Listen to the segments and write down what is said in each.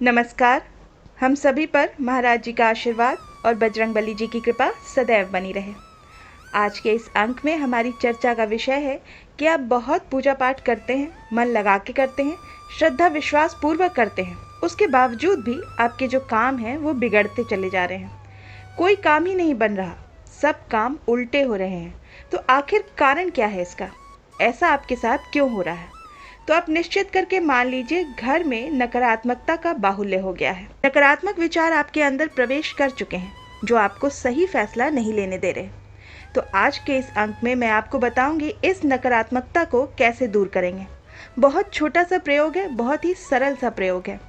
नमस्कार। हम सभी पर महाराज जी का आशीर्वाद और बजरंगबली जी की कृपा सदैव बनी रहे। आज के इस अंक में हमारी चर्चा का विषय है कि आप बहुत पूजा पाठ करते हैं, मन लगा के करते हैं, श्रद्धा विश्वास पूर्वक करते हैं, उसके बावजूद भी आपके जो काम हैं वो बिगड़ते चले जा रहे हैं। कोई काम ही नहीं बन रहा, सब काम उल्टे हो रहे हैं। तो आखिर कारण क्या है इसका? ऐसा आपके साथ क्यों हो रहा है? तो आप निश्चित करके मान लीजिए घर में नकारात्मकता का बाहुल्य हो गया है। नकारात्मक विचार आपके अंदर प्रवेश कर चुके हैं जो आपको सही फैसला नहीं लेने दे रहे। तो आज के इस अंक में मैं आपको बताऊंगी इस नकारात्मकता को कैसे दूर करेंगे। बहुत छोटा सा प्रयोग है, बहुत ही सरल सा प्रयोग है।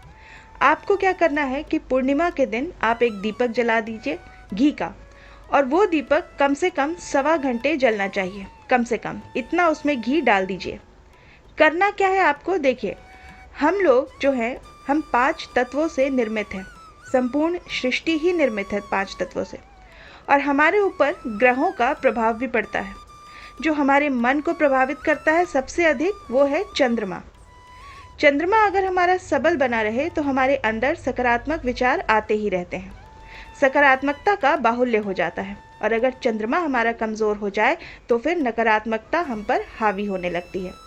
आपको क्या करना है कि पूर्णिमा के दिन आप एक दीपक जला दीजिए घी का, और वो दीपक कम से कम 1.25 घंटे जलना चाहिए। कम से कम इतना उसमें घी डाल दीजिए। करना क्या है आपको, देखिए, हम लोग जो हैं हम 5 तत्वों से निर्मित हैं। संपूर्ण सृष्टि ही निर्मित है 5 तत्वों से, और हमारे ऊपर ग्रहों का प्रभाव भी पड़ता है। जो हमारे मन को प्रभावित करता है सबसे अधिक वो है चंद्रमा। चंद्रमा अगर हमारा सबल बना रहे तो हमारे अंदर सकारात्मक विचार आते ही रहते हैं, सकारात्मकता का बाहुल्य हो जाता है। और अगर चंद्रमा हमारा कमज़ोर हो जाए तो फिर नकारात्मकता हम पर हावी होने लगती है,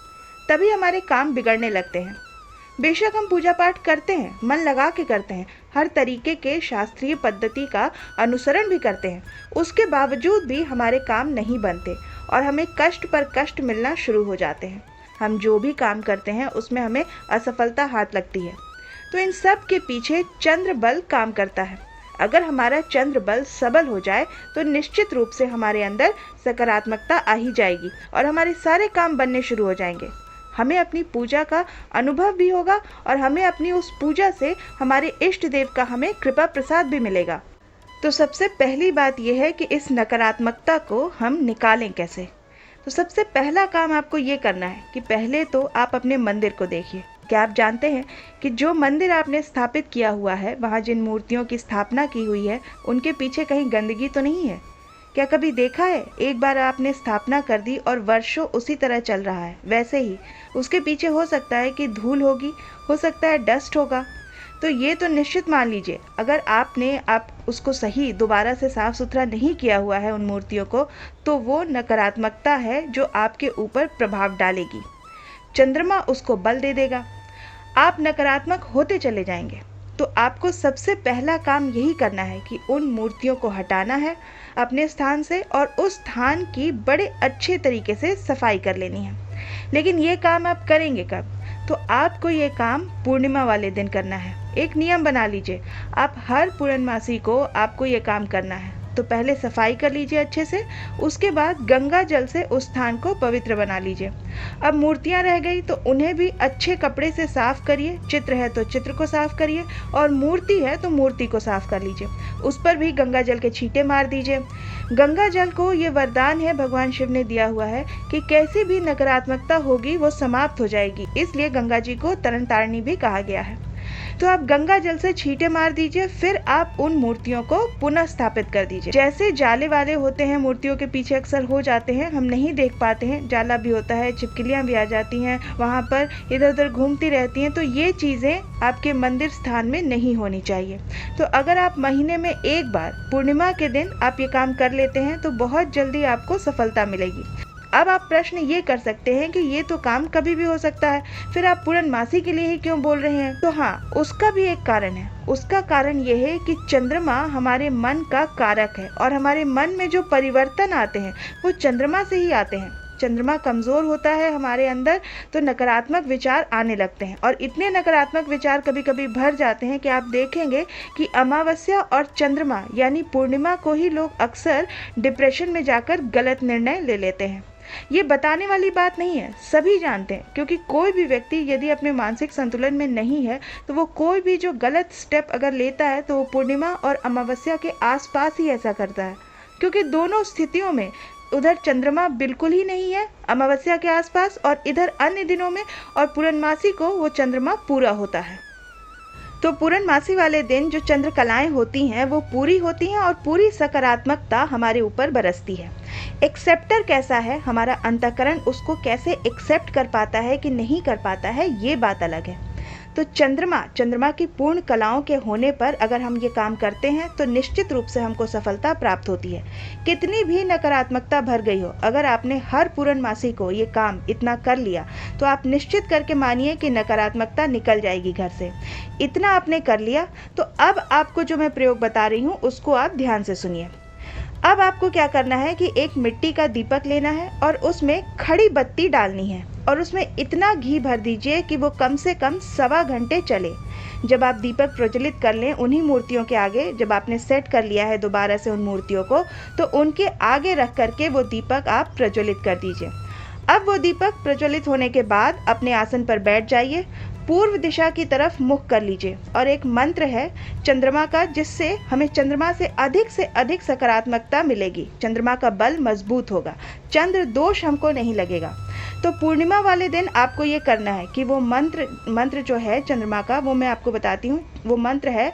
तभी हमारे काम बिगड़ने लगते हैं। बेशक हम पूजा पाठ करते हैं, मन लगा के करते हैं, हर तरीके के शास्त्रीय पद्धति का अनुसरण भी करते हैं, उसके बावजूद भी हमारे काम नहीं बनते और हमें कष्ट पर कष्ट मिलना शुरू हो जाते हैं। हम जो भी काम करते हैं उसमें हमें असफलता हाथ लगती है। तो इन सब के पीछे चंद्र बल काम करता है। अगर हमारा चंद्र बल सबल हो जाए तो निश्चित रूप से हमारे अंदर सकारात्मकता आ ही जाएगी और हमारे सारे काम बनने शुरू हो जाएंगे। हमें अपनी पूजा का अनुभव भी होगा और हमें अपनी उस पूजा से हमारे इष्ट देव का हमें कृपा प्रसाद भी मिलेगा। तो सबसे पहली बात यह है कि इस नकारात्मकता को हम निकालें कैसे। तो सबसे पहला काम आपको ये करना है कि पहले तो आप अपने मंदिर को देखिए। क्या आप जानते हैं कि जो मंदिर आपने स्थापित किया हुआ है, वहाँ जिन मूर्तियों की स्थापना की हुई है, उनके पीछे कहीं गंदगी तो नहीं है? क्या कभी देखा है एक बार आपने स्थापना कर दी और वर्षों उसी तरह चल रहा है? वैसे ही उसके पीछे हो सकता है कि धूल होगी, हो सकता है डस्ट होगा। तो ये तो निश्चित मान लीजिए, अगर आप उसको सही दोबारा से साफ सुथरा नहीं किया हुआ है उन मूर्तियों को, तो वो नकारात्मकता है जो आपके ऊपर प्रभाव डालेगी। चंद्रमा उसको बल दे देगा, आप नकारात्मक होते चले जाएंगे। तो आपको सबसे पहला काम यही करना है कि उन मूर्तियों को हटाना है अपने स्थान से और उस स्थान की बड़े अच्छे तरीके से सफाई कर लेनी है। लेकिन ये काम आप करेंगे कब? तो आपको ये काम पूर्णिमा वाले दिन करना है। एक नियम बना लीजिए, आप हर पूर्णमासी को आपको ये काम करना है। तो पहले सफाई कर लीजिए अच्छे से, उसके बाद गंगा जल से उस स्थान को पवित्र बना लीजिए। अब मूर्तियां रह गई तो उन्हें भी अच्छे कपड़े से साफ करिए, चित्र है तो चित्र को साफ करिए, और मूर्ति है तो मूर्ति को साफ कर लीजिए। उस पर भी गंगा जल के छींटे मार दीजिए। गंगा जल को ये वरदान है भगवान शिव ने दिया हुआ है कि कैसी भी नकारात्मकता होगी वो समाप्त हो जाएगी, इसलिए गंगा जी को तरन तारणी भी कहा गया है। तो आप गंगा जल से छींटे मार दीजिए, फिर आप उन मूर्तियों को पुनः स्थापित कर दीजिए। जैसे जाले वाले होते हैं मूर्तियों के पीछे अक्सर हो जाते हैं, हम नहीं देख पाते हैं, जाला भी होता है, छिपकलियां भी आ जाती हैं, वहां पर इधर उधर घूमती रहती हैं। तो ये चीजें आपके मंदिर स्थान में नहीं होनी चाहिए। तो अगर आप महीने में एक बार पूर्णिमा के दिन आप ये काम कर लेते हैं तो बहुत जल्दी आपको सफलता मिलेगी। अब आप प्रश्न ये कर सकते हैं कि ये तो काम कभी भी हो सकता है, फिर आप पूर्णमासी के लिए ही क्यों बोल रहे हैं? तो हाँ, उसका भी एक कारण है। उसका कारण ये है कि चंद्रमा हमारे मन का कारक है और हमारे मन में जो परिवर्तन आते हैं वो चंद्रमा से ही आते हैं। चंद्रमा कमज़ोर होता है हमारे अंदर तो नकारात्मक विचार आने लगते हैं, और इतने नकारात्मक विचार कभी कभी भर जाते हैं कि आप देखेंगे कि अमावस्या और चंद्रमा यानी पूर्णिमा को ही लोग अक्सर डिप्रेशन में जाकर गलत निर्णय ले लेते हैं। ये बताने वाली बात नहीं है, सभी जानते हैं, क्योंकि कोई भी व्यक्ति यदि अपने मानसिक संतुलन में नहीं है तो वो कोई भी जो गलत स्टेप अगर लेता है तो वो पूर्णिमा और अमावस्या के आसपास ही ऐसा करता है, क्योंकि दोनों स्थितियों में उधर चंद्रमा बिल्कुल ही नहीं है अमावस्या के आसपास, और इधर अन्य दिनों में और पूर्णमासी को वो चंद्रमा पूरा होता है। तो पूर्णमासी वाले दिन जो चंद्र कलाएं होती हैं वो पूरी होती हैं और पूरी सकारात्मकता हमारे ऊपर बरसती है। एक्सेप्टर कैसा है, हमारा अंतःकरण उसको कैसे एक्सेप्ट कर पाता है कि नहीं कर पाता है, ये बात अलग है। तो चंद्रमा की पूर्ण कलाओं के होने पर अगर हम ये काम करते हैं तो निश्चित रूप से हमको सफलता प्राप्त होती है। कितनी भी नकारात्मकता भर गई हो, अगर आपने हर पूर्णमासी को ये काम इतना कर लिया तो आप निश्चित करके मानिए कि नकारात्मकता निकल जाएगी घर से। इतना आपने कर लिया तो अब आपको जो मैं प्रयोग बता रही हूँ उसको आप ध्यान से सुनिए। अब आपको क्या करना है कि एक मिट्टी का दीपक लेना है और उसमें खड़ी बत्ती डालनी है और उसमें इतना घी भर दीजिए कि वो कम से कम 1.25 घंटे चले। जब आप दीपक प्रज्वलित कर लें उन्हीं मूर्तियों के आगे, जब आपने सेट कर लिया है दोबारा से उन मूर्तियों को, तो उनके आगे रख करके वो दीपक आप प्रज्वलित कर दीजिए। अब वो दीपक प्रज्वलित होने के बाद अपने आसन पर बैठ जाइए, पूर्व दिशा की तरफ मुख कर लीजिए और एक मंत्र है चंद्रमा का, जिससे हमें चंद्रमा से अधिक सकारात्मकता मिलेगी, चंद्रमा का बल मजबूत होगा, चंद्र दोष हमको नहीं लगेगा। तो पूर्णिमा वाले दिन आपको ये करना है कि वो मंत्र जो है चंद्रमा का, वो मैं आपको बताती हूँ। वो मंत्र है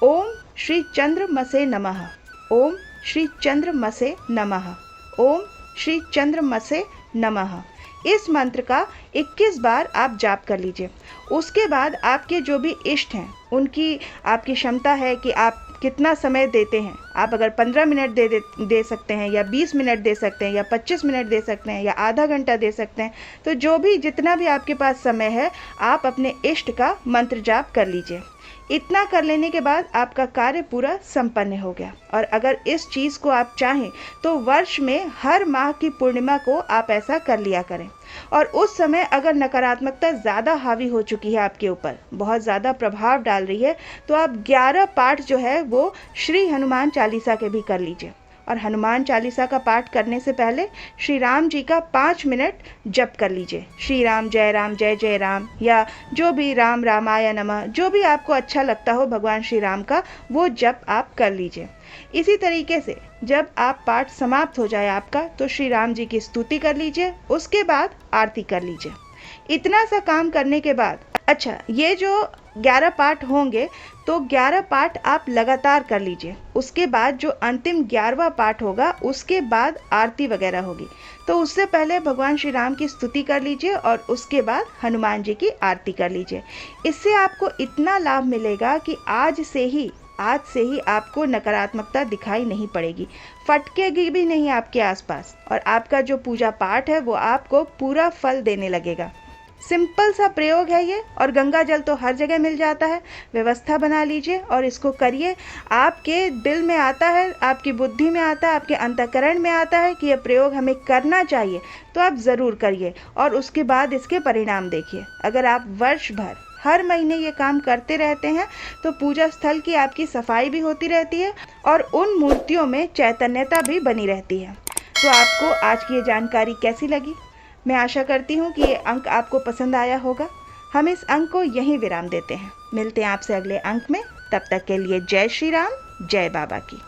ओम श्री चंद्रमसे नमः, ओम श्री चंद्रमसे नमः, ओम श्री चंद्रमसे नमः। इस मंत्र का 21 बार आप जाप कर लीजिए। उसके बाद आपके जो भी इष्ट हैं उनकी आपकी क्षमता है कि आप कितना समय देते हैं। आप अगर 15 मिनट दे सकते हैं या 20 मिनट दे सकते हैं या 25 मिनट दे सकते हैं या आधा घंटा दे सकते हैं, तो जो भी जितना भी आपके पास समय है आप अपने इष्ट का मंत्र जाप कर लीजिए। इतना कर लेने के बाद आपका कार्य पूरा संपन्न हो गया। और अगर इस चीज़ को आप चाहें तो वर्ष में हर माह की पूर्णिमा को आप ऐसा कर लिया करें। और उस समय अगर नकारात्मकता ज़्यादा हावी हो चुकी है आपके ऊपर, बहुत ज़्यादा प्रभाव डाल रही है, तो आप 11 पाठ जो है वो श्री हनुमान चालीसा के भी कर लीजिए। और हनुमान चालीसा का पाठ करने से पहले श्री राम जी का 5 मिनट जप कर लीजिए। श्री राम जय जय राम, या जो भी राम रामाय नमः, जो भी आपको अच्छा लगता हो भगवान श्री राम का, वो जप आप कर लीजिए। इसी तरीके से जब आप पाठ समाप्त हो जाए आपका, तो श्री राम जी की स्तुति कर लीजिए, उसके बाद आरती कर लीजिए। इतना सा काम करने के बाद, अच्छा, ये जो 11 पाठ होंगे तो 11 पाठ आप लगातार कर लीजिए। उसके बाद जो अंतिम 11वां पाठ होगा उसके बाद आरती वगैरह होगी, तो उससे पहले भगवान श्री राम की स्तुति कर लीजिए और उसके बाद हनुमान जी की आरती कर लीजिए। इससे आपको इतना लाभ मिलेगा कि आज से ही आपको नकारात्मकता दिखाई नहीं पड़ेगी, फटकेगी भी नहीं आपके आसपास, और आपका जो पूजा पाठ है वो आपको पूरा फल देने लगेगा। सिंपल सा प्रयोग है ये, और गंगा जल तो हर जगह मिल जाता है। व्यवस्था बना लीजिए और इसको करिए। आपके दिल में आता है, आपकी बुद्धि में आता है, आपके अंतःकरण में आता है कि यह प्रयोग हमें करना चाहिए, तो आप ज़रूर करिए और उसके बाद इसके परिणाम देखिए। अगर आप वर्ष भर हर महीने ये काम करते रहते हैं तो पूजा स्थल की आपकी सफाई भी होती रहती है और उन मूर्तियों में चैतन्यता भी बनी रहती है। तो आपको आज की ये जानकारी कैसी लगी? मैं आशा करती हूँ कि ये अंक आपको पसंद आया होगा। हम इस अंक को यहीं विराम देते हैं। मिलते हैं आपसे अगले अंक में। तब तक के लिए जय श्री राम, जय बाबा की।